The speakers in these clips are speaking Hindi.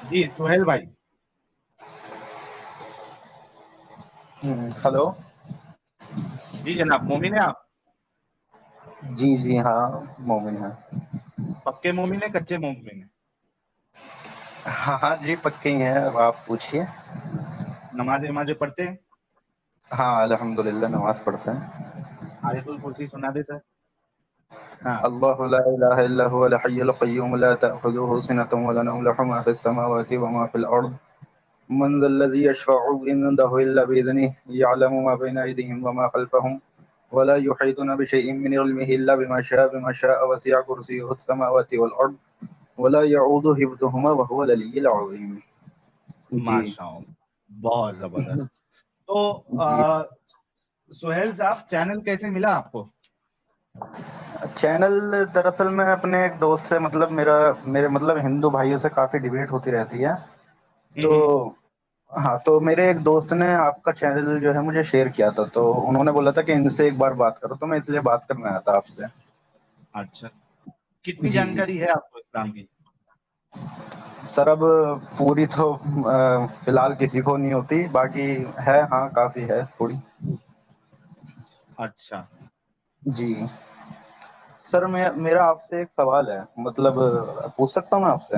जी सुहेल भाई। हेलो। जी जनाब, मोमिन है आप? जी जी हाँ, मोमिन है। पक्के मोमिन है, कच्चे मोमिन है? हाँ हाँ जी, पक्के ही हैं। अब आप पूछिए। नमाजें नमाजें पढ़ते हैं? हाँ, अल्हम्दुलिल्लाह नमाज पढ़ते हैं। आयतुल कुर्सी सुना दे सर। हाँ। अल्लाहु ला इलाहा इल्ला हुवल हय्युल क़य्यूम ला तअख़ुज़ुहु सिनतुन व ला नौम लहु मा फ़िस समावाति व मा फ़िल अर्ज़ मन ज़ल्लज़ी यशफ़अु इंदहु इल्ला बिइज़्निहि यअलमु मा बैना अयदीहिम व मा ख़ल्फ़हुम व ला युहीतूना बिशैइन मिन इल्मिहि इल्ला बिमा शाअ वसिअ कुर्सियुहुस समावाति वल अर्ज़ व ला यऊदुहु हिफ़्ज़ुहुमा व हुवल अलिय्युल अज़ीम। जी। माशाअल्लाह, बहुत जबरदस्त। तो जी। सुहेल साहब, चैनल कैसे मिला आपको? चैनल दरअसल मैं अपने एक दोस्त से, मतलब मेरे मतलब हिंदू भाइयों से काफ़ी डिबेट होती रहती है। तो हम्म। हाँ, तो मेरे एक दोस्त ने आपका चैनल जो है मुझे शेयर किया था, तो उन्होंने बोला था कि इनसे एक बार बात करो, तो मैं इसलिए बात करने आया था आपसे। अच्छा, कितनी जी, जी। जानकारी है आपको इस्लाम की? सर अब पूरी तो फ़िलहाल किसी को नहीं होती, बाकी है, हाँ, काफ़ी है थोड़ी। अच्छा। जी। सर मेरा आपसे एक सवाल है, मतलब पूछ सकता हूँ मैं आपसे?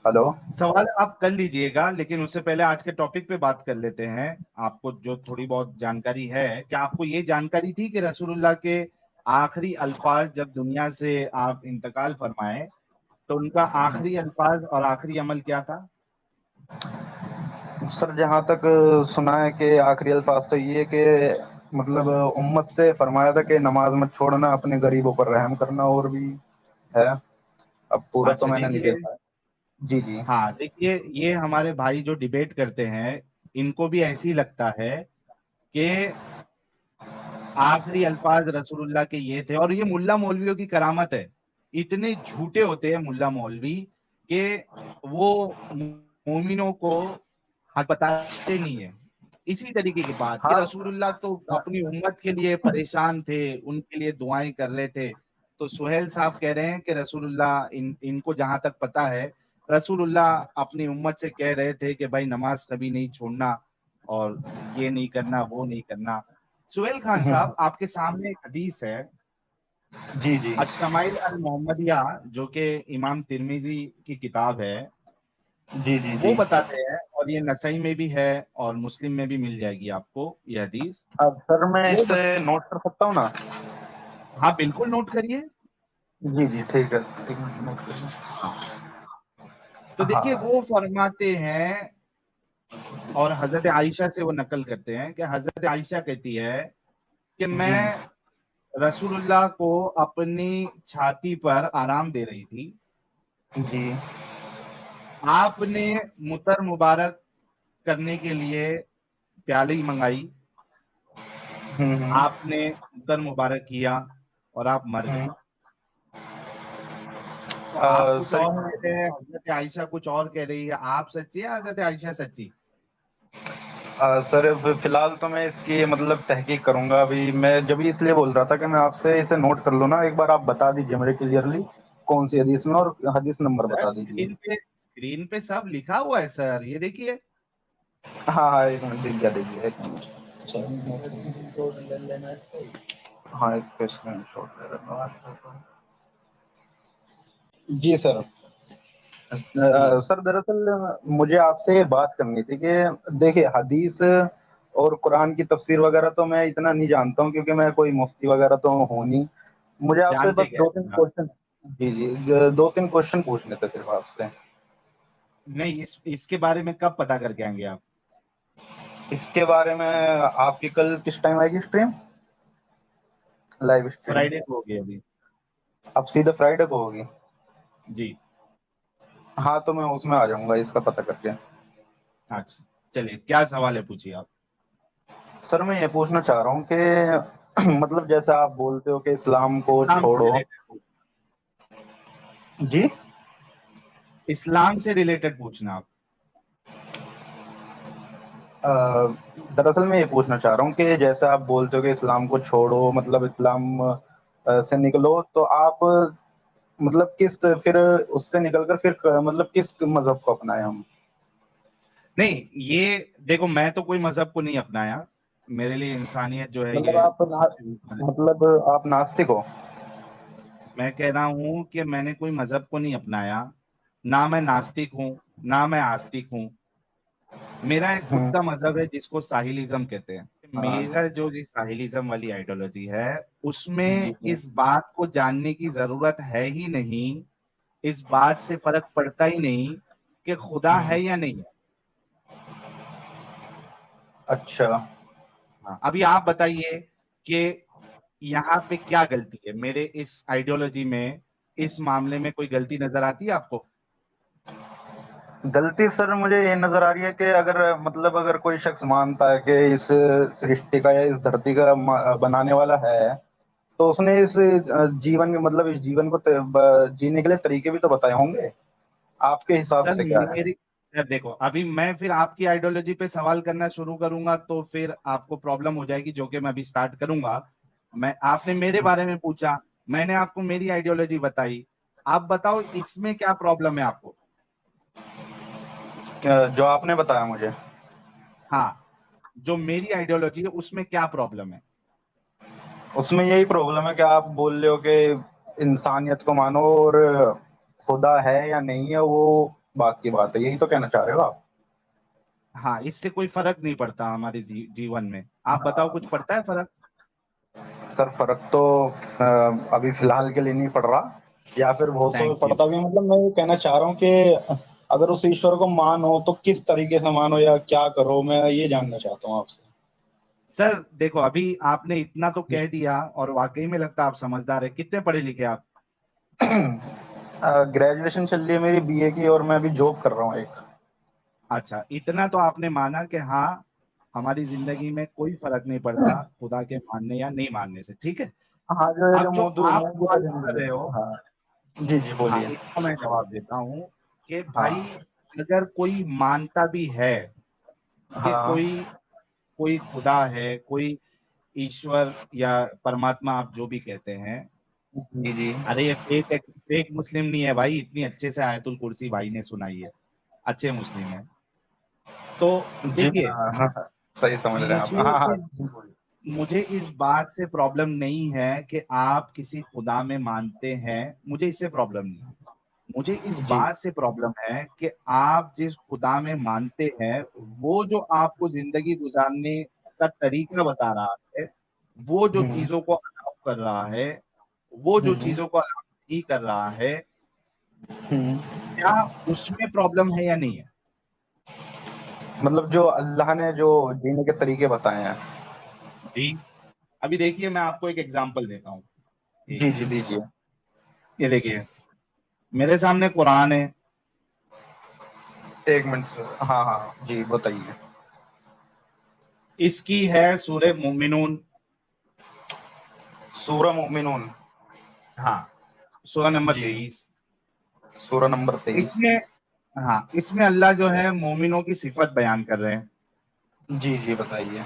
हेलो? सवाल आप कर लीजिएगा, लेकिन उससे पहले आज के टॉपिक पे बात कर लेते हैं। आपको जो थोड़ी बहुत जानकारी है, क्या आपको ये जानकारी थी कि रसूलुल्लाह के आखिरी अल्फाज जब दुनिया से आप इंतकाल फरमाए, तो उनका आखिरी अल्फाज और आखिरी अमल क्या था? सर जहाँ तक सुना है कि आखिरी अल्फाज तो ये कि मतलब उम्मत से फरमाया था कि नमाज मत छोड़ना, अपने गरीबों पर रहम करना, और भी है। अब पूरा तो अच्छा मैंने नहीं देखिए। देखा है। जी, जी। हाँ देखिए, ये हमारे भाई जो डिबेट करते हैं, इनको भी ऐसे ही लगता है कि आखिरी अल्फाज रसूलुल्लाह के ये थे। और ये मुल्ला मौलवियों की करामत है। इतने झूठे होते हैं मुल्ला मौलवी कि वो मोमिनों को हक बताते नहीं है। इसी तरीके की बात कि हाँ, रसूलुल्लाह तो अपनी उम्मत के लिए परेशान थे, उनके लिए दुआएं कर रहे थे। तो सुहेल साहब कह रहे हैं कि रसूलुल्लाह, इनको जहां तक पता है, रसूलुल्लाह अपनी उम्मत से कह रहे थे कि भाई नमाज कभी नहीं छोड़ना, और ये नहीं करना, वो नहीं करना। सुहेल खान साहब, आपके सामने एक हदीस है, जी, जी। अश्शमाइल अल मोहम्मदिया, जो कि इमाम तिरमिजी की किताब है, जी, जी, वो जी। बताते हैं, और ये नसई में भी है और मुस्लिम में भी मिल जाएगी आपको ये हदीस। अब सर मैं वो इसे बत... नोट कर सकता हूँ ना? हाँ बिल्कुल, नोट करिए। जी, जी, ठीक है। 1 मिनट नोट कर लूँ। हाँ, तो देखिए हाँ। वो फरमाते हैं, और हजरत आयशा से वो नकल करते हैं कि हजरत आयशा कहती है कि जी, मैं रसूलुल्लाह को अपनी छाती पर आराम दे रही थी। जी। आपने मुतर मुबारक करने के लिए प्याली मंगाई, हुँ। आपने मुतर मुबारक किया, और आप मर गए। हुँ। तो आप कुछ सर और कह रहे हैं, हजरत आयशा कुछ और कह रही है। आप सच्ची है, हजरत आयशा सच्ची? सर फ़िलहाल तो मैं इसकी मतलब तहकीक करूँगा। अभी मैं जब भी इसलिए बोल रहा था कि मैं आपसे इसे नोट कर लूँ ना, एक बार आप बता दीजिए मुझे क्लियरली कौन-सी हदीस में, और हदीस नंबर सर बता दीजिए। स्क्रीन पे सब लिखा हुआ है सर, ये देखिए। हाँ, हाँ, 1 मिनट दिख गया, दिख गया, 1 मिनट। हाँ, इसका स्क्रीनशॉट ले लेता हूँ। जी सर। जी सर दरअसल मुझे आपसे ये बात करनी थी कि देखिए हदीस और कुरान की तफ़सीर वग़ैरह तो मैं इतना नहीं जानता हूँ, क्योंकि मैं कोई मुफ्ती वग़ैरह तो हूँ नहीं। मुझे आपसे जानते बस क्या 2-3 है आप? क्वेश्चन। जी, जी, ज 2-3 क्वेश्चन पूछने थे सिर्फ़ आपसे। नहीं, इसके बारे में कब पता करके आएंगे आप? इसके बारे में आपकी कल किस टाइम आएगी स्ट्रीम? Live stream? फ्राइडे को होगी अभी। अब सीधे फ्राइडे को होगी? जी। हाँ, तो मैं उसमें आ जाऊँगा इसका पता करके। अच्छा, चलिए, क्या सवाल है, पूछिए आप। सर मैं ये पूछना चाह रहा हूँ कि मतलब जैसे आप बोलते हो कि इस्लाम को इस्लाम से छोड़ो। रिलेटेड पूछना। जी? इस्लाम से रिलेटेड पूछना आप। अ, दरअसल मैं ये पूछना चाह रहा हूँ कि जैसे आप बोलते हो कि इस्लाम को छोड़ो, मतलब इस्लाम से निकलो, तो आप मतलब किस फिर उससे निकलकर फिर मतलब किस मजहब को अपनाए हम? नहीं, ये देखो, मैं तो कोई मजहब को नहीं अपनाया। मेरे लिए इंसानियत जो है मतलब ये आप सबसे ऊपर है। मतलब आप नास्तिक हो? मैं कह रहा हूं कि मैंने कोई मजहब को नहीं अपनाया। ना मैं नास्तिक हूं, ना मैं आस्तिक हूं। मेरा एक खुद हम्म। का मजहब है जिसको साहिलिज्म कहते हैं। हाँ। मेरा जो ये साहिलिज्म वाली आइडियोलॉजी है, जी उसमें जी। इस बात को जानने की जरूरत है ही नहीं, इस बात से फर्क पड़ता ही नहीं कि खुदा हम्म। है या नहीं है। अच्छा। हाँ, अभी आप बताइए कि यहाँ पे क्या गलती है मेरे इस आइडियोलॉजी में, इस मामले में कोई गलती नजर आती है आपको? गलती सर मुझे ये नजर आ रही है कि अगर मतलब अगर कोई शख्स मानता है कि इस सृष्टि का या इस धरती का बनाने वाला है, तो उसने इस जीवन में मतलब इस जीवन को जीने के लिए तरीके भी तो बताए होंगे। आपके हिसाब सर से क्या है? मेरी सर देखो, अभी मैं फिर आपकी आइडियोलॉजी पे सवाल करना शुरू करूंगा तो फिर आपको प्रॉब्लम हो जाएगी, जो कि मैं अभी स्टार्ट करूंगा। मैं आपने मेरे बारे में पूछा, मैंने आपको मेरी आइडियोलॉजी बताई। आप बताओ इसमें क्या प्रॉब्लम है आपको? जो आपने बताया मुझे, हाँ, जो मेरी आइडियोलॉजी है उसमें क्या प्रॉब्लम है? उसमें यही प्रॉब्लम है कि आप बोल रहे हो कि इंसानियत को मानो और खुदा है या नहीं है वो बात की बात है, यही तो कहना चाह रहे हो आप? हाँ, इससे कोई फर्क नहीं पड़ता हमारे जीवन में। आप बताओ, कुछ पड़ता है फर्क? सर फर्क तो अभी फिलहाल के लिए नहीं पड़ रहा, या फिर बहुत सौ में थैंक यू। पड़ता भी है। मतलब मैं ये कहना चाह रहा हूँ कि अगर उस ईश्वर को मानो तो किस तरीके से मानो या क्या करो, मैं ये जानना चाहता हूँ आपसे। सर देखो, अभी आपने इतना तो कह दिया और वाकई में लगता है आप समझदार है। कितने पढ़े लिखे आप? ग्रेजुएशन चल रही है मेरी बीए की, और मैं अभी जॉब कर रहा हूँ एक। अच्छा, इतना तो आपने माना कि हाँ, हमारी जिंदगी में कोई फर्क नहीं पड़ता खुदा के मानने या नहीं मानने से, ठीक है। हाँ, जो ये जो अब जो आप मौजूदा सवाल कर जिंदगी रहे हो, है। हाँ जी जी, हाँ, बोलिए। इसका मैं जवाब देता हूँ कि भाई, हाँ अगर कोई मानता भी है कि हाँ। कोई कोई खुदा है, कोई ईश्वर या परमात्मा, आप जो भी कहते हैं। जी जी। अरे ये फेक फेक मुस्लिम नहीं है भाई, इतनी अच्छे से आयतुल कुर्सी भाई ने सुनाई है, अच्छे मुस्लिम है। तो जी देखिए, हाँ हाँ हाँ, सही समझ रहे हैं आप। मुझे हाँ हाँ इस जी, बोलिए। मुझे इस बात से प्रॉब्लम नहीं है कि आप किसी खुदा में मानते हैं। मुझे इससे प्रॉब्लम नहीं है। मुझे इस जी। बात से प्रॉब्लम है कि आप जिस खुदा में मानते हैं, वो जो आपको जिंदगी गुजारने का तरीका बता रहा है, वो जो हम्म चीजों को अलाउ कर रहा है, वो जो हम्म चीजों को अलाउ नहीं कर रहा है, हम्म। क्या उसमें प्रॉब्लम है या नहीं है? मतलब जो अल्लाह ने जो जीने के तरीके बताए हैं। जी, अभी देखिए, मैं आपको एक एग्जांपल देता हूँ। एक जी जी, मिनट, दीजिए। ये देखिए, मेरे सामने कुरान है। एक मिनट सर, हाँ हाँ जी, बताइए। इसकी है सूरह मोमिनून। सूरह मोमिनून। हाँ, सूरह नंबर जी। 23। सूरह नंबर 23। इसमें, हाँ, इसमें अल्लाह जो है मोमिनों की सिफत बयान कर रहे हैं। जी जी, बताइए।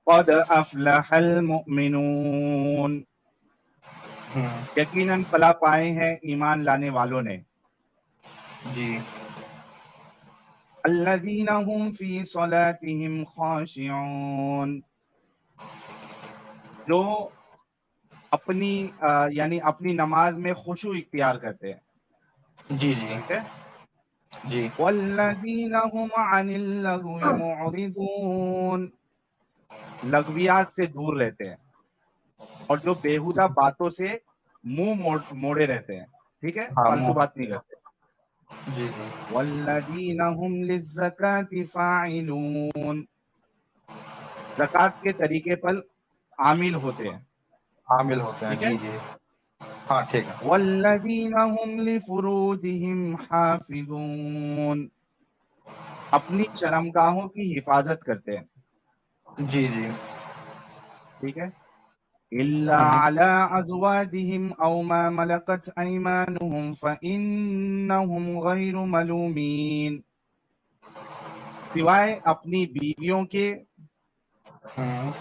क़द अफ़लहल मुमिनून, हम्म। यकीनन फलाह पाए हैं ईमान लाने वालों ने। जी। अल्लज़ीना हुम फ़ी सलातिहिम ख़ाशिऊन, जो अपनी यानी अपनी नमाज में खुशू इख्तियार करते हैं। जी जी। ठीक है। जी। वल्लज़ीना हुम अनिल लगवी मुअरिदून, लग़वियात से दूर रहते हैं और जो बेहुदा बातों से मोड़े रहते हैं। ठीक है, हाँ फालतू बात नहीं करते। जी जी। वल्लज़ीना हुम लिज़्ज़काति फ़ाइलून, ज़कात के तरीके पर आमिल होते हैं। शामिल होते हैं, ठीक है। जी जी। हाँ ठीक है। वल्लज़ीना हुम लिफ़ुरूजिहिम हाफ़िज़ून, अपनी शर्मगाहों की हिफाजत करते हैं। जी जी। ठीक है। इल्ला हम्म। अला अज़वाजिहिम औ मा मलकत अयमानुहुम फ़इन्नहुम गैरु मलूमीन, सिवाय अपनी बीवियों के हम्म।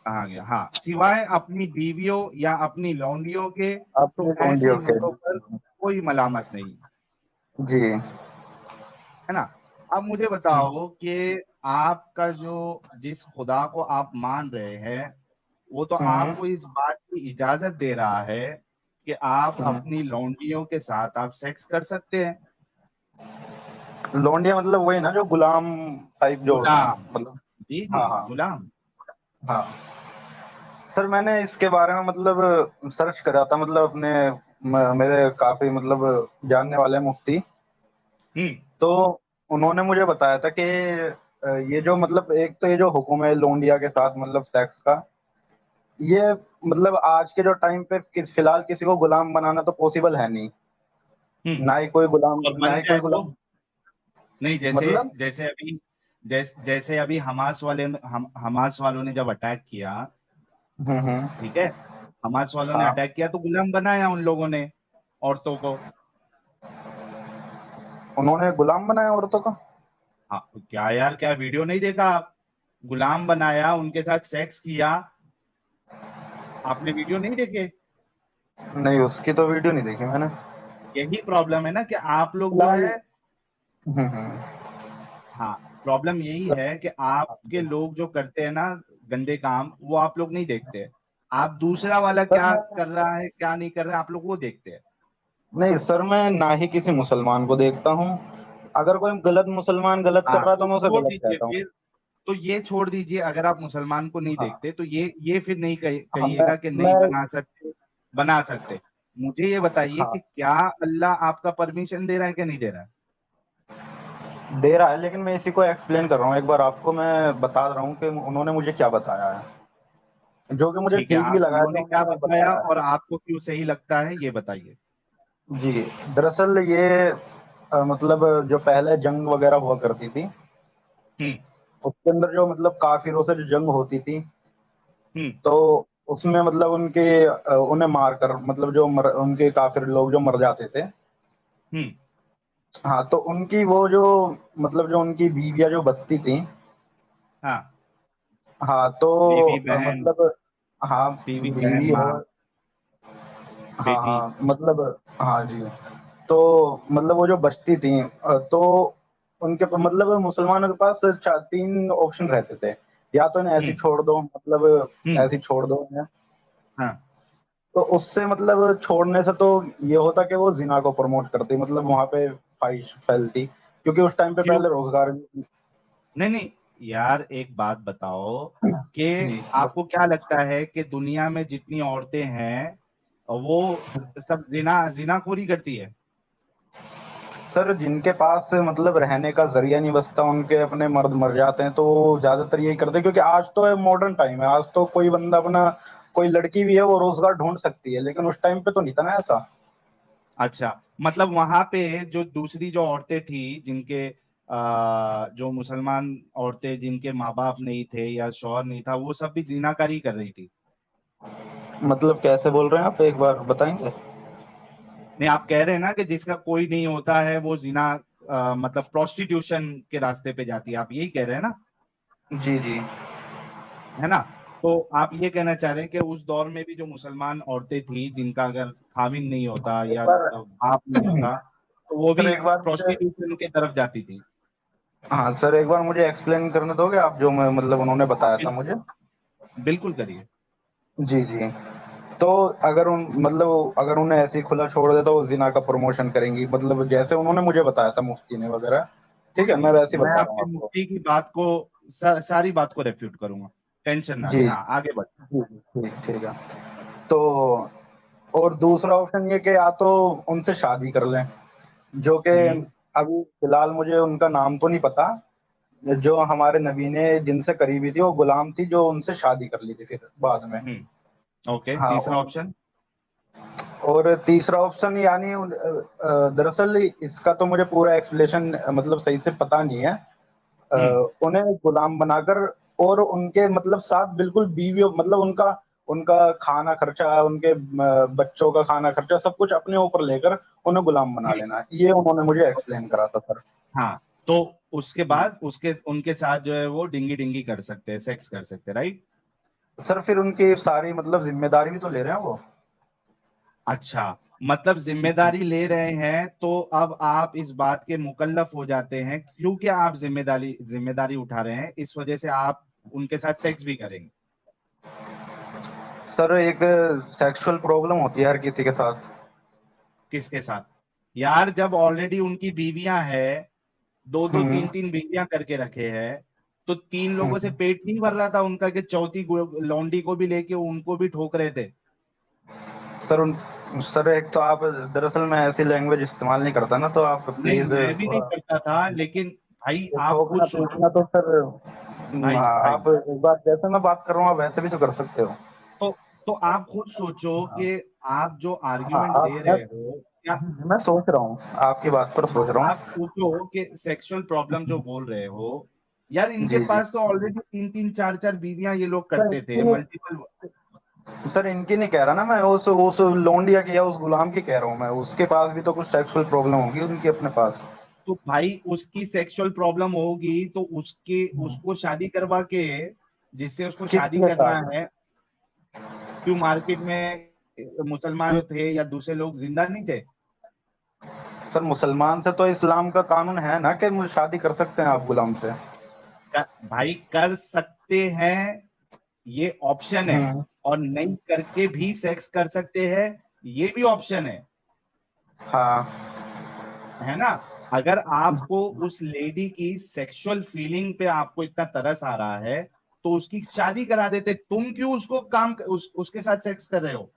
कहा गया, हाँ, सिवाय अपनी बीवियों या अपनी लौंडियों के, तो अपनी ऐसे लौंडियों के। लोगों पर कोई मलामत नहीं, जी। है ना। अब मुझे हम्म, बताओ कि आपका जो, जिस खुदा को आप मान रहे हैं, वो तो हम्म, आपको इस बात की इजाजत दे रहा है कि आप हम्म। अपनी लौंडियों के साथ आप सेक्स कर सकते हैं। लौंडिया मतलब वही ना जो गुलाम टाइप जो होते हैं गुलाम, मतलब। जी जी, हाँ, हाँ, गुलाम। हाँ। सर मैंने इसके बारे में मतलब सर्च करा था, मतलब अपने मेरे काफी मतलब जानने वाले मुफ्ती, हम्म। तो उन्होंने मुझे बताया था कि ये जो मतलब एक तो ये जो हुक्म है लोंडिया के साथ मतलब सेक्स का, ये मतलब आज के जो टाइम पे फिलहाल किसी को गुलाम बनाना तो पॉसिबल है नहीं। हम्म। ना ही कोई गुलाम, और ना बन ही जाए कोई तो, गुलाम नहीं, जैसे मतलब। जैसे अभी, जैसे अभी हमास वालों ने जब अटैक किया, हम्म, हम्म। ठीक है, हमास वालों ने हाँ, अटैक किया तो गुलाम बनाया उन लोगों ने औरतों को। उन्होंने गुलाम बनाया औरतों को। हाँ, क्या यार, क्या वीडियो नहीं देखा आप? गुलाम बनाया, उनके साथ सेक्स किया, आपने वीडियो नहीं देखे? नहीं, उसकी तो वीडियो नहीं देखी मैंने यही प्रॉब्लम है ना कि आप लोग जो फिलहाल। है, हम्म, हम्म। हाँ, प्रॉब्लम यही सर, है कि आपके लोग जो करते हैं ना गंदे काम, वो आप लोग नहीं देखते। आप दूसरा वाला सर क्या मैं कर रहा है क्या नहीं कर रहा है, आप लोग वो देखते हैं। नहीं सर, मैं ना ही किसी मुसलमान को देखता हूँ। अगर कोई गलत मुसलमान गलत कर हाँ, रहा है तो तो मैं उसे छोड़ गलत दीजिए कहता हूँ। फिर, तो ये छोड़ दीजिए, अगर आप मुसलमान को नहीं हाँ, देखते तो ये फिर नहीं हाँ। मैं कहिएगा कि नहीं मैं बना सकते, बना सकते। मुझे ये बताइए हाँ, कि क्या अल्लाह आपका परमिशन दे रहा है कि नहीं दे रहा है? दे रहा है, लेकिन मैं इसी को एक्सप्लेन कर रहा हूँ, एक बार आपको मैं बता रहा हूँ कि उन्होंने मुझे क्या बताया है, जो कि मुझे ठीक है, ठीक भी आप लगा है उन्होंने जो क्या उन्होंने बताया बताया और आपको क्यों सही लगता है, ये बताइए। है। जी। दरअसल ये मतलब जो पहले जंग वगैरह हुआ करती थी, हम्म। उसके अंदर जो मतलब काफिरों से जो जंग होती थी, हम्म। तो उसमें मतलब उन्हें मारकर मतलब उनके काफिर लोग जो मर जाते थे। हम्म। हाँ, तो उनकी वो जो मतलब जो उनकी बीवियाँ जो बचती थी। हाँ, हाँ, तो बीवी बहन, मतलब हाँ, बीवी बहन बीवी माँ, है। हाँ, बेटी। हाँ, मतलब हाँ जी। तो मतलब वो जो बचती थी, तो उनके मतलब मुसलमानों के पास तीन ऑप्शन रहते थे। या तो इन्हें ऐसे ही हम्म। छोड़ दो, मतलब हम्म। ऐसे ही छोड़ दो इन्हें। हाँ। तो उससे मतलब छोड़ने से तो ये होता कि वो जिना को प्रमोट करती, मतलब वहां पे ख्वाहिश फैलती, क्योंकि उस टाइम पे क्यों? पहले रोजगार नहीं नहीं, यार एक बात बताओ कि जी। आपको क्या लगता है कि दुनिया में जितनी औरतें हैं वो सब जिनाखोरी करती है? सर, जिनके पास मतलब रहने का जरिया नहीं बचता, उनके अपने मर्द मर जाते हैं, तो वो ज्यादातर यही करते हैं, क्योंकि आज तो मॉडर्न टाइम है, आज तो कोई बंदा अपना, कोई लड़की भी है वो रोजगार ढूंढ सकती है, लेकिन उस टाइम पे तो नहीं था ना ऐसा। अच्छा, मतलब वहां पे जो दूसरी जो औरतें थी, जिनके जो मुसलमान औरतें जिनके माँ बाप नहीं थे या शौहर नहीं था, वो सब भी जिनाकारी कर रही थी? मतलब कैसे बोल रहे हैं आप, एक बार बताएंगे। नहीं, आप कह रहे हैं ना कि जिसका कोई नहीं होता है वो मतलब प्रोस्टिट्यूशन के रास्ते पे जाती है, आप यही कह रहे हैं ना? जी, जी। है ना। तो आप ये कहना चाह रहे हैं कि उस दौर में भी जो मुसलमान औरतें थी, जिनका अगर खाविन नहीं होता एक या बार बाप नहीं होता, तो वो सर भी एक बार मुझे प्रोस्टिट्यूशन की तरफ जाती थी। हाँ सर, एक बार मुझे एक्सप्लेन करने दोगे आप, जो मैं मतलब उन्होंने हाँ, बताया था मुझे। बिल्कुल करिए। जी, जी। तो अगर उन्हें ऐसे ही खुला छोड़ दे तो वो जिना का प्रमोशन करेंगी, मतलब जैसे उन्होंने मुझे बताया था मुफ्ती ने वगैरह। ठीक है, जी, मैं वैसे ही मैं बता रहा हूँ आपके आपको। मुफ्ती की बात को, सारी बात को रेफ्यूट करूंगा, टेंशन ना जी, ले, हाँ आगे बढ़। जी, जी, ठीक ठीक है। तो और दूसरा ऑप्शन ये कि या तो उनसे शादी कर लें, जो कि हम्म। अभी फिलहाल मुझे उनका नाम तो नहीं पता। जो हमारे नबी ने जिनसे करीबी थी वो गुलाम थी, जो उनसे शादी कर ली थी फिर बाद में। ओके, हाँ, तीसरा ऑप्शन। और तीसरा ऑप्शन यानी दरअसल इसका तो मुझे पूरा एक्सप्लेनेशन मतलब सही से पता नहीं है। अ, हम्म। उन्हें गुलाम बनाकर और उनके मतलब साथ बिल्कुल बीवी, मतलब उनका उनका खाना खर्चा, उनके बच्चों का खाना खर्चा सब कुछ अपने ऊपर लेकर उन्हें गुलाम बना हम्म। लेना, ये उन्होंने मुझे एक्सप्लेन करा था सर। हाँ, तो उसके बाद उसके उनके साथ जो है वो डिंगी डिंगी कर सकते हैं, सेक्स कर सकते हैं, राइट? सर फिर उनकी सारी मतलब जिम्मेदारी भी तो ले रहे हैं वो। अच्छा, मतलब जिम्मेदारी ले रहे हैं, तो अब आप इस बात के मुकल्लफ हो जाते हैं, क्योंकि आप जिम्मेदारी जिम्मेदारी उठा रहे हैं, इस वजह से आप उनके साथ सेक्स भी करेंगे। सर एक सेक्सुअल प्रॉब्लम होती है हर किसी के साथ। किसके साथ? यार, जब ऑलरेडी उनकी बीवियां हैं, दो दो हम्म तीन तीन बीवियां करके रखे हैं, तो तीन लोगों से हम्म। पेट नहीं भर रहा था उनका कि चौथी लौंडी को भी लेके उनको भी ठोक रहे थे? सर उन सर एक तो आप, दरअसल मैं ऐसी लैंग्वेज इस्तेमाल नहीं करता ना, तो आप नहीं, प्लीज मैं भी नहीं थोड़ा। करता था, लेकिन भाई तो आप खुद ठोकना सोचो। पीटना तो सर, भाई भाई आप एक बार जैसे मैं बात कर रहा हूँ आप वैसे भी तो कर सकते हो। तो तो आप खुद सोचो हाँ कि आप जो हाँ। आर्ग्यूमेंट दे रहे हो, क्या मैं सोच रहा हूँ, आपकी बात पर सोच रहा आप हूँ। सोचो कि सेक्सुअल प्रॉब्लम जो बोल रहे हो, यार इनके जी जी। पास तो ऑलरेडी तीन तीन चार चार बीवियां ये लोग सर करते थे, इनकी मल्टीपल। सर इनकी नहीं कह रहा ना मैं, उस लोंडिया की या उस गुलाम की कह रहा हूँ मैं, उसके पास भी तो कुछ सेक्सुअल प्रॉब्लम होगी उनकी अपने पास। तो भाई उसकी सेक्सुअल प्रॉब्लम होगी तो उसके उसको शादी करवा के, जिससे उसको शादी किसके करना साथ? है, क्यों मार्केट में मुसलमान जो थे या दूसरे लोग जिंदा नहीं थे? सर मुसलमान से तो इस्लाम का कानून है ना कि मुझे शादी कर सकते हैं आप गुलाम से। भाई कर सकते हैं, ये ऑप्शन है, हम्म। और नहीं करके भी सेक्स कर सकते हैं, ये भी ऑप्शन हाँ। है ना? अगर आपको उस लेडी की सेक्सुअल फीलिंग पे आपको इतना तरस आ रहा है, तो उसकी शादी करा देते। तुम क्यों उसको उसके साथ सेक्स कर रहे हो?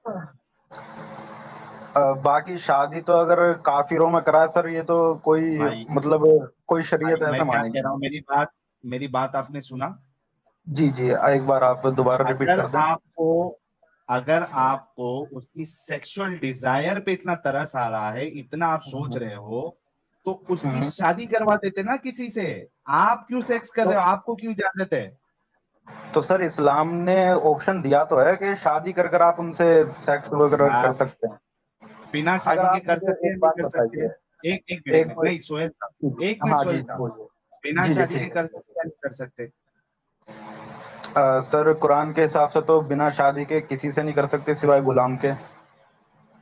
बाकी शादी तो अगर काफिरों में कराए सर, ये तो कोई भाई मतलब कोई भाई शरीयत मैं ऐसा क्या कह मानेगी रहा हूँ, नहीं। मेरी बात आपने सुना? जी जी, एक बार आप दोबारा रिपीट अगर कर दें। आपको अगर आपको उसकी सेक्सुअल डिजायर पे इतना तरस आ रहा है, इतना आप सोच हम्म रहे हो, तो उसकी हम्म। शादी करवा देते ना किसी से। आप क्यों सेक्स कर तो, रहे हो? आपको क्यों इजाजत है? तो सर इस्लाम ने ऑप्शन दिया तो है कि शादी कर कर आप उनसे सेक्स वगैरह कर यार, सकते हैं। बिना अगर शादी के आप कर मुझे सकते हैं, एक नहीं बात कर सकते बताइए। हैं? एक एक मिनट, नहीं सोहेल साहब, एक मिनट हाँ जी सोहेल साहब, बोलिए। बिना जी जी शादी के ठीक कर सकते हैं, नहीं कर सकते? सर कुरान के हिसाब से तो बिना शादी के किसी से नहीं कर सकते सिवाय गुलाम के।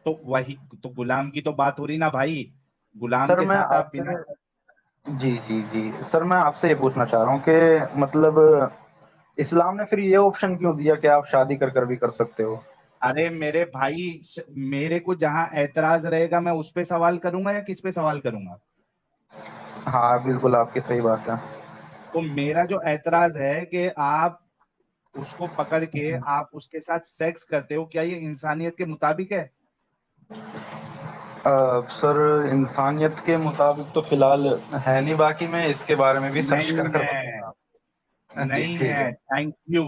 तो वही तो गुलाम की तो बात हो रही ना भाई। गुलाम सर के मैं साथ आप आपसे बिना। जी जी जी सर मैं आपसे ये पूछना चाह रहा हूँ कि मतलब इस्लाम ने फिर ये ऑप्शन क्यों दिया कि आप शादी कर कर भी कर सकते हो। अरे मेरे भाई, मेरे को जहां ऐतराज रहेगा मैं उस पे सवाल करूंगा या किस पे सवाल करूंगा? हाँ बिल्कुल आपकी सही बात है। तो मेरा जो ऐतराज है कि आप उसको पकड़ के आप उसके साथ सेक्स करते हो, क्या ये इंसानियत के मुताबिक है? सर इंसानियत के मुताबिक तो फिलहाल है नहीं, बाकी मैं इसके बारे में भी सर्च नहीं कर कर है, बताऊंगा। जी नहीं ठीक है। है। थैंक यू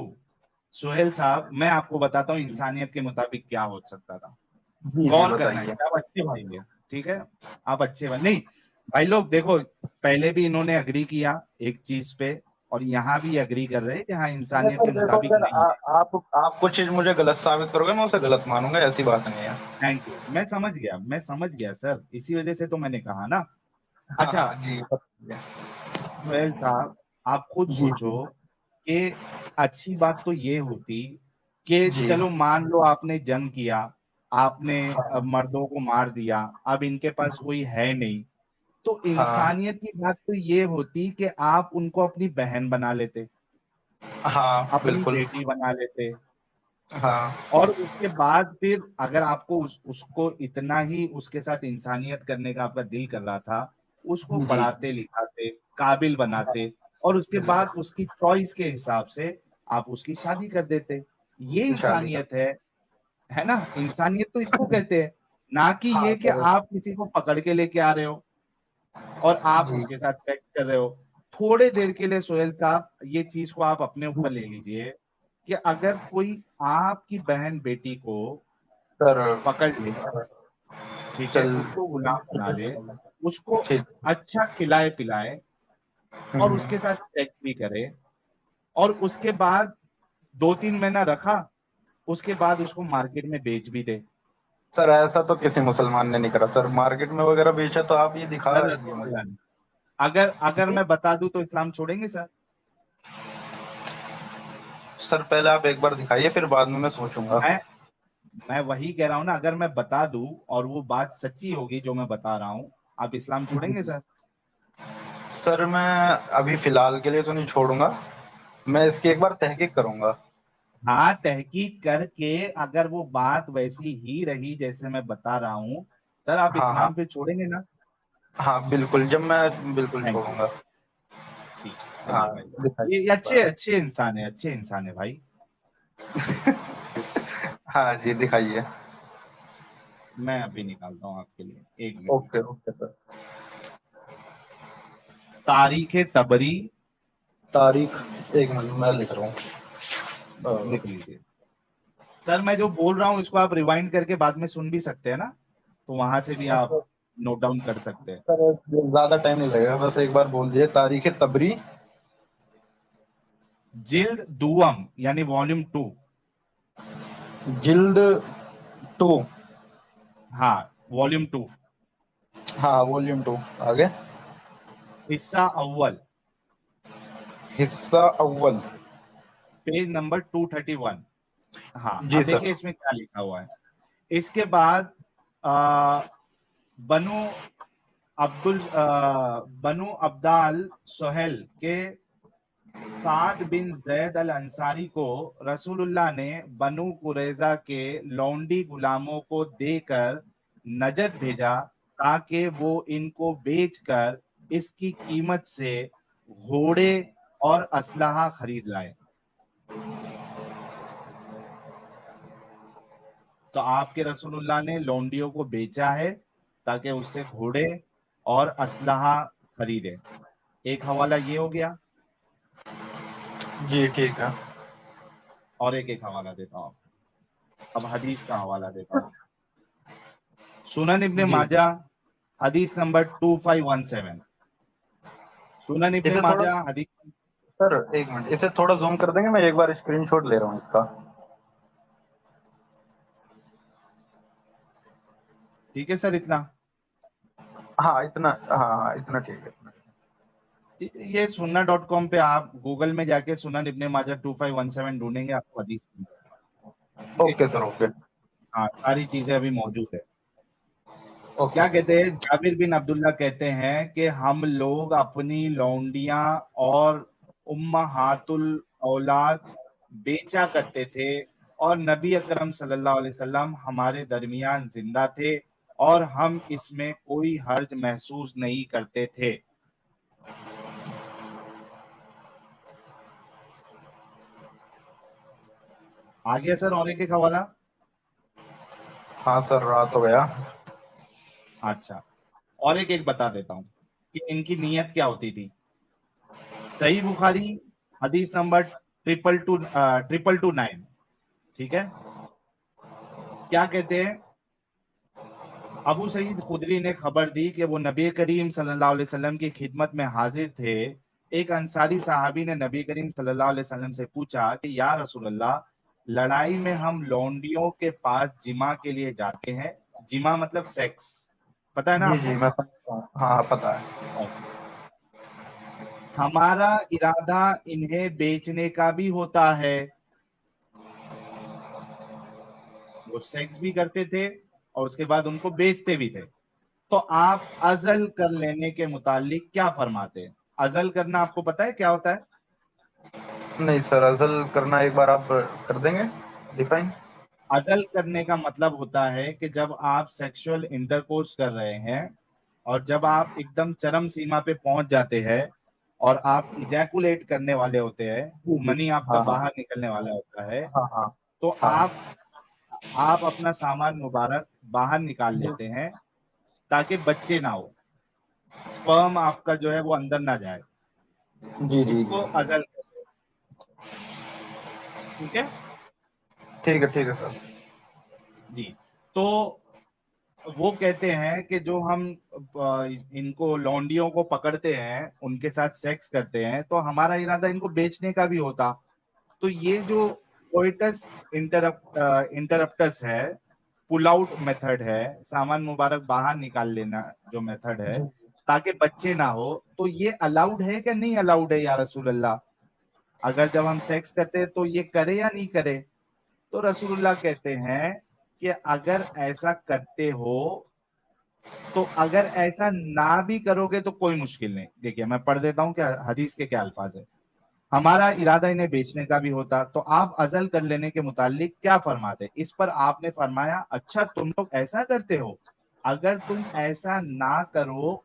सोहेल साहब, मैं आपको बताता हूँ इंसानियत के मुताबिक क्या हो सकता था। जी जी गौर करना बताइए। है, आप अच्छे भाई हैं, ठीक है? आप अच्छे भाई नहीं, भाई लोग देखो, पहले भी इन्होंने अग्री किया एक चीज पे, और यहाँ भी अग्री कर रहे हैं कि हाँ, नहीं इंसानियत सर के देखो, मुताबिक अगर नहीं है। आप कुछ चीज मुझे गलत साबित करोगे मैं उसे गलत मानूंगा, ऐसी बात नहीं है। थैंक यू, मैं समझ गया सर, इसी वजह से तो मैंने कहा ना। हाँ अच्छा हाँ जी बताइए। सोहेल साहब, आप खुद जी सोचो जी कि अच्छी बात तो ये होती कि जी। चलो मान लो आपने जंग किया, आपने अब हाँ मर्दों को मार दिया, अब इनके पास कोई है नहीं, तो हाँ इंसानियत की बात तो ये होती कि आप उनको अपनी बहन बना लेते, हाँ अपनी बिल्कुल। बेटी बना लेते, हाँ और उसके बाद फिर अगर आपको उसको इतना ही उसके साथ इंसानियत करने का आपका दिल कर रहा था, उसको जी पढ़ाते लिखाते, काबिल बनाते, और उसके बाद बिल्कुल। उसकी चॉइस के हिसाब से आप उसकी शादी कर देते। ये शादी का। इंसानियत है ना? इंसानियत तो इसको कहते हैं, ना कि हाँ ये कि सर। आप किसी को पकड़ के लेके आ रहे हो और आप जी उसके साथ सेक्स कर रहे हो। थोड़े देर के लिए सोहेल साहब, ये चीज को आप अपने ऊपर ले लीजिए कि अगर कोई आपकी बहन बेटी को सर। पकड़ ले, ठीक है, चल उसको गुलाम बना ले, उसको ठीक। अच्छा खिलाए पिलाए, और हम्म। उसके साथ सेक्स भी करे, और उसके बाद 2-3 महीना रखा, उसके बाद उसको मार्केट में बेच भी दे। सर ऐसा तो किसी मुसलमान ने नहीं करा सर, मार्केट में वगैरह बेचा तो आप ये दिखा सर दीजिए मुझे। रसूलुल्लाह ने, अगर अगर मैं बता दूं तो इस्लाम छोड़ेंगे सर? सर पहले आप एक बार दिखाइए, फिर बाद में मैं सोचूंगा। मैं वही कह रहा हूँ ना, अगर मैं बता दूं और वो बात सच्ची होगी जो मैं बता रहा हूँ, आप इस्लाम जी छोड़ेंगे जी। सर? सर मैं अभी फिलहाल के लिए तो नहीं छोड़ूंगा, मैं इसकी एक बार तहकीक करूंगा। हाँ, तहकीक करके अगर वो बात वैसी ही रही जैसे मैं बता रहा हूँ, सर आप हाँ हाँ। इस्लाम फिर छोड़ेंगे ना? हाँ बिल्कुल, जब मैं बिल्कुल थैंक यू। छोड़ूंगा। ठीक है, हाँ चलिए भाई। दिखाइए ये एक अच्छे बार। अच्छे इंसान है, अच्छे इंसान है भाई। हाँ जी दिखाइए। मैं अभी निकालता हूँ आपके लिए, एक मिनट। Okay okay sir. तारीख तबरी। तारीख, एक मिनट मैं लिख रहा हूँ। लिख लीजिए। सर मैं जो बोल रहा हूँ इसको आप रिवाइंड करके बाद में सुन भी सकते हैं ना, तो वहां से भी आप सर नोट डाउन कर सकते हैं। सर, ज्यादा टाइम नहीं लगेगा, बस एक बार बोल दिए, तारीख तबरी। जिल्द दुअम यानी वॉल्यूम 2। जिल्द 2। हाँ, वॉल्यूम 2। हाँ वॉल्यूम 2। आगे। हिस्सा अव्वल। हिस्सा अव्वल। Page number 231। हाँ, जी अब सर। देखिए इसमें क्या लिखा हुआ है। इसके बाद आ, बनु बनु अब्दाल सोहेल के साद बिन जैद अल अंसारी को रसूलुल्लाह ने बनु कुरैजा के लौंडी गुलामों को देकर नजद भेजा, ताकि वो इनको बेचकर इसकी कीमत से घोड़े और असलहा खरीद लाए। तो आपके रसूलुल्लाह ने लौंडियों को बेचा है ताकि उससे घोड़े और असलहा खरीदे। एक हवाला ये हो गया, जी ठीक है। और एक हवाला देता हूं। अब हदीस का हवाला देता हूं। सुनन इब्ने जी माजा, हदीस नंबर 2517। सुनन इब्ने इसे थोड़ा, माजा हदीस। सर एक मिनट इसे थोड़ा जूम कर देंगे, मैं एक बार स्क्रीनशॉट ले रहा हूँ इसका। ठीक है सर, इतना। हाँ इतना, हाँ हाँ इतना ठीक है। ये sunnah.com पे आप गूगल में जाके सुनन इब्ने माजा 2517 ढूंढेंगे, आपको हदीस मिल जाएगा। ठीक है। Okay sir okay. हाँ, सारी चीजें अभी मौजूद है। ओके। क्या कहते हैं, जाबिर बिन अब्दुल्ला कहते हैं कि हम लोग अपनी लौंडियां और उम्महातुल औलाद बेचा करते थे, और नबी अकरम सल्लल्लाहु अलैहि वसल्लम हमारे दरमियान जिंदा थे, और हम इसमें कोई हर्ज महसूस नहीं करते थे। आ गया सर, और एक हवाला। हाँ सर रात हो गया। अच्छा, और एक बता देता हूँ कि इनकी नीयत क्या होती थी। सही बुखारी, हदीस नंबर 2229। ठीक है। क्या कहते हैं, अबू सईद खुदरी ने खबर दी कि वो नबी करीम सल्लल्लाहु अलैहि वसल्लम की खिदमत में हाजिर थे। एक अंसारी साहबी ने नबी करीम सल्लल्लाहु अलैहि वसल्लम से पूछा कि या रसूल अल्लाह, लड़ाई में हम लौंडियों के पास जिमा के लिए जाते हैं। जिमा मतलब सेक्स, पता है ना जी जी आपको? मैं समझता हूँ, हाँ हाँ पता है। हमारा इरादा इन्हें बेचने का भी होता है। वो सेक्स भी करते थे और उसके बाद उनको बेचते भी थे। तो आप अजल कर लेने के मुतालिक क्या फरमाते हैं? अजल करना आपको पता है क्या होता है? नहीं सर, असल करना एक बार आप कर देंगे डिफाइन। अजल करने का मतलब होता है कि जब आप सेक्सुअल इंटरकोर्स कर रहे हैं और जब आप एकदम चरम सीमा पे पहुंच जाते हैं और आप इजैकुलेट करने वाले होते हैं, जी जी। मनी आपका हाँ हाँ। बाहर निकलने वाला होता है, हाँ हाँ। तो आप हाँ आप अपना सामान मुबारक बाहर निकाल लेते हैं ताकि बच्चे ना हो, स्पर्म आपका जो है वो अंदर ना जाए। जी जी इसको जी। अजल कहते हैं। ठीक है ठीक है सर। जी। तो वो कहते हैं कि जो हम इनको लौंडियों को पकड़ते हैं, उनके साथ सेक्स करते हैं, तो हमारा इरादा इनको बेचने का भी होता। तो ये जो कोइटस इंटरप्टस है, पुल आउट मेथड है, सामान मुबारक बाहर निकाल लेना जो मेथड है, जी ताकि बच्चे ना हो, तो ये अलाउड है कि नहीं अलाउड है या रसूल अल्लाह? अगर जब हम सेक्स करते हैं तो ये करे या नहीं करे? तो रसूलुल्लाह कहते हैं कि अगर ऐसा करते हो तो अगर ऐसा ना भी करोगे तो कोई मुश्किल नहीं। देखिए मैं पढ़ देता हूँ क्या हदीस के क्या अल्फाज है। हमारा इरादा इन्हें बेचने का भी होता तो आप अजल कर लेने के मुतालिक क्या फरमाते? इस पर आपने फरमाया, अच्छा तुम लोग ऐसा करते हो, अगर तुम ऐसा ना करो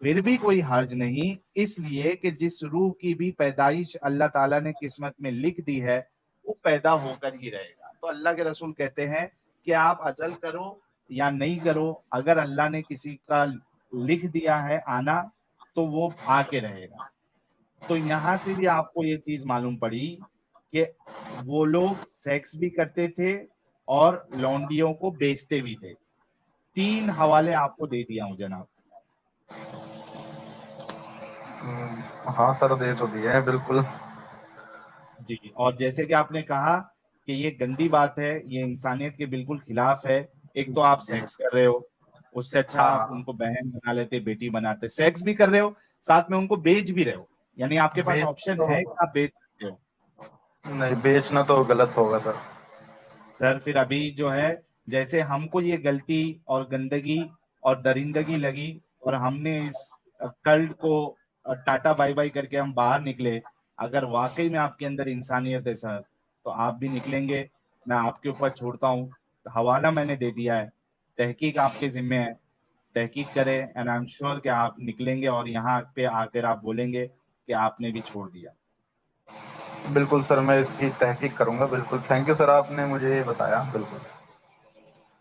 फिर भी कोई हर्ज नहीं, इसलिए कि जिस रूह की भी पैदाइश अल्लाह ताला ने किस्मत में लिख दी है वो पैदा होकर ही रहेगा। तो अल्लाह के रसूल कहते हैं कि आप अजल करो या नहीं करो, अगर अल्लाह ने किसी का लिख दिया है आना तो वो आके रहेगा। तो यहां से भी आपको ये चीज मालूम पड़ी कि वो लोग सेक्स भी करते थे और लौंडियों को बेचते भी थे। 3 हवाले आपको दे दिया हूं जनाब। हाँ सर, दे तो दिए हैं बिल्कुल। जी, और जैसे कि आपने कहा कि ये गंदी बात है, ये इंसानियत के बिल्कुल खिलाफ है। एक तो आप सेक्स कर रहे हो, उससे अच्छा आप हाँ, उनको बहन बना लेते, बेटी बनाते। सेक्स भी कर रहे हो, साथ में उनको बेच भी रहे हो, यानी आपके पास बेच ऑप्शन तो है कि आप बेच सकते हो। नहीं, बेचना तो गलत होगा सर। सर फिर अभी जो है, जैसे हमको ये गलती और गंदगी और दरिंदगी लगी और हमने इस कल्ट को टाटा बाय बाय करके हम बाहर निकले, अगर वाकई में आपके अंदर इंसानियत है सर तो आप भी निकलेंगे। मैं आपके ऊपर छोड़ता हूँ, हवाला मैंने दे दिया है, तहकीक आपके जिम्मे है। तहकीक करें एंड आई एम श्योर कि आप निकलेंगे और यहाँ पे आकर आप बोलेंगे कि आपने भी छोड़ दिया। बिल्कुल सर, मैं इसकी तहकीक करूंगा बिल्कुल। थैंक यू सर, आपने मुझे ये बताया बिल्कुल।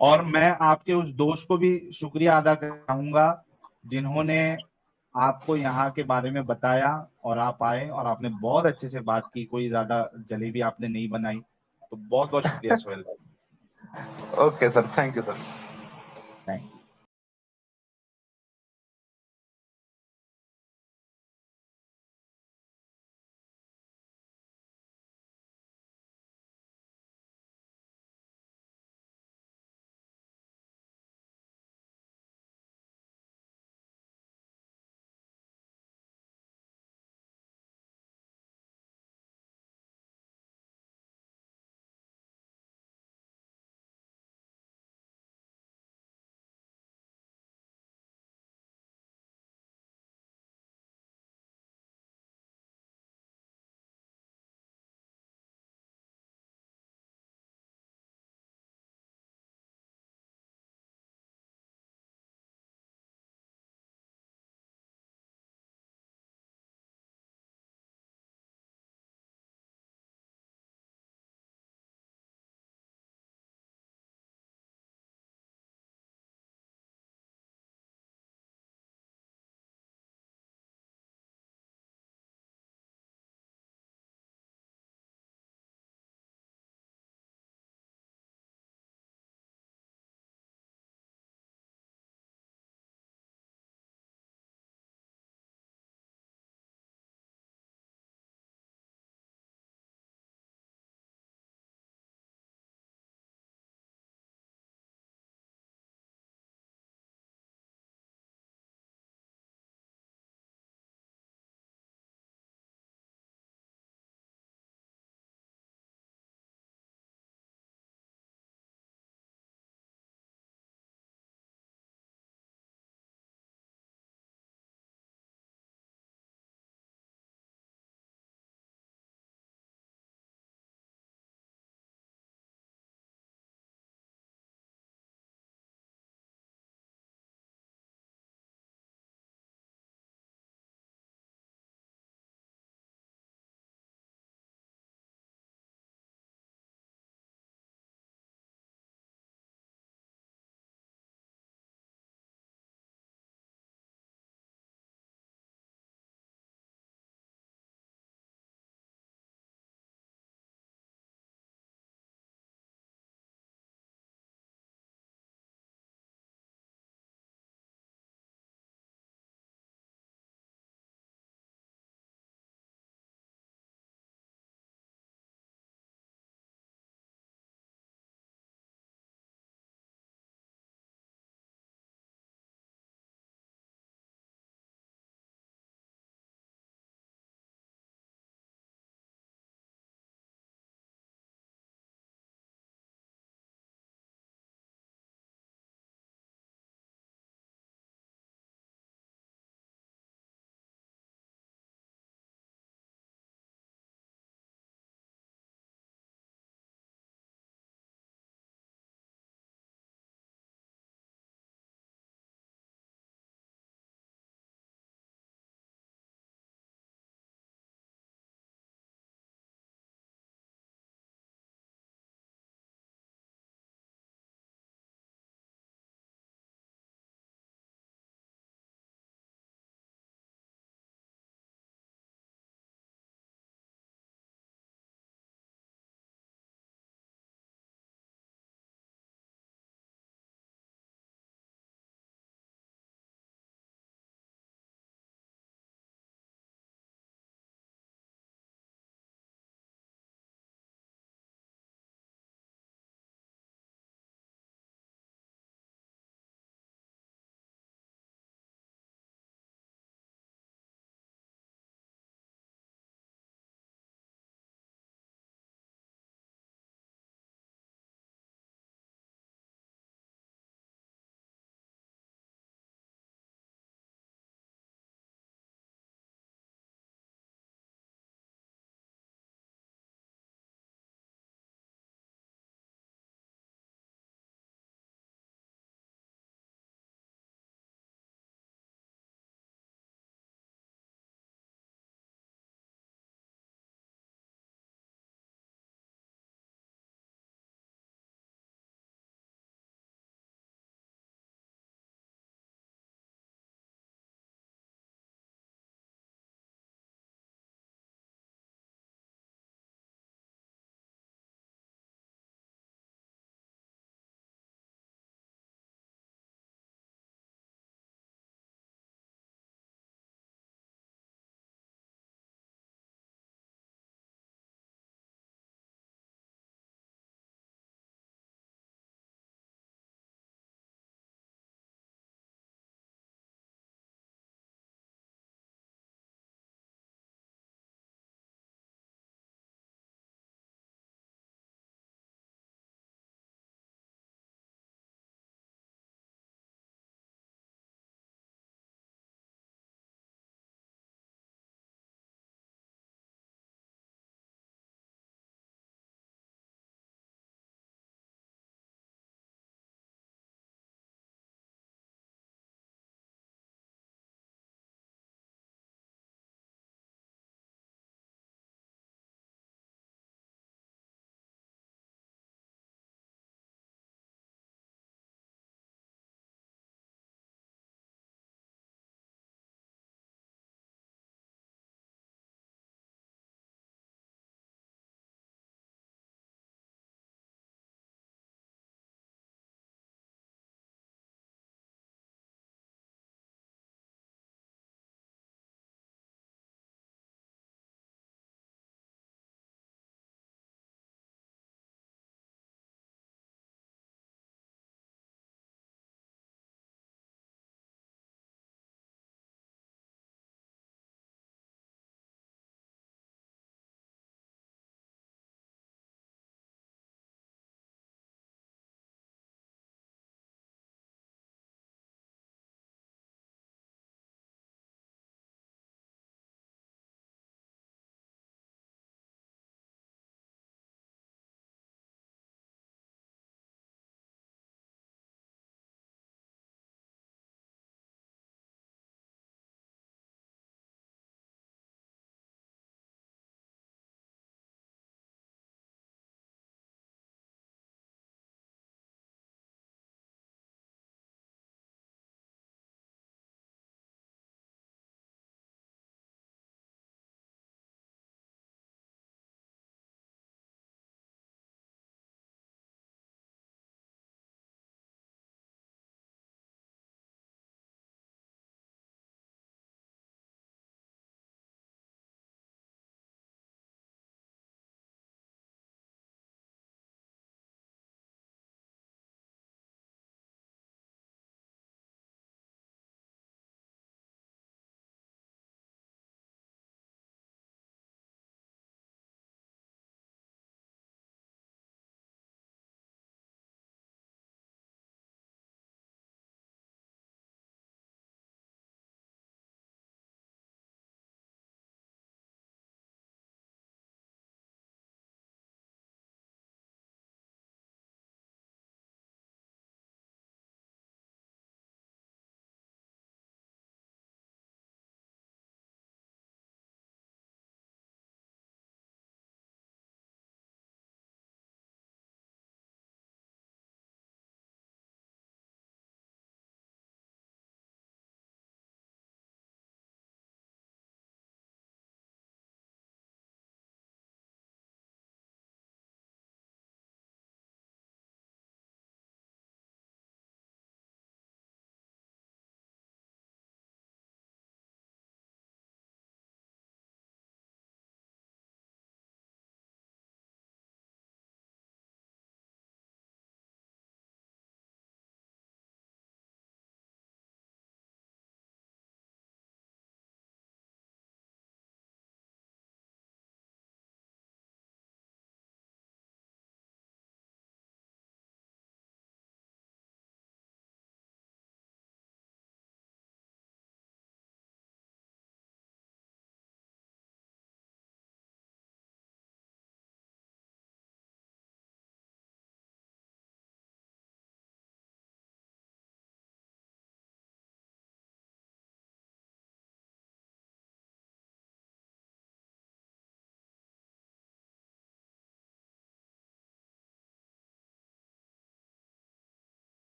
और मैं आपके उस दोस्त को भी शुक्रिया अदा करूंगा जिन्होंने आपको यहाँ के बारे में बताया और आप आए और आपने बहुत अच्छे से बात की, कोई ज्यादा जलेबी आपने नहीं बनाई। तो बहुत बहुत शुक्रिया सोहेल भाई। Okay sir, thank you sir. Thank you.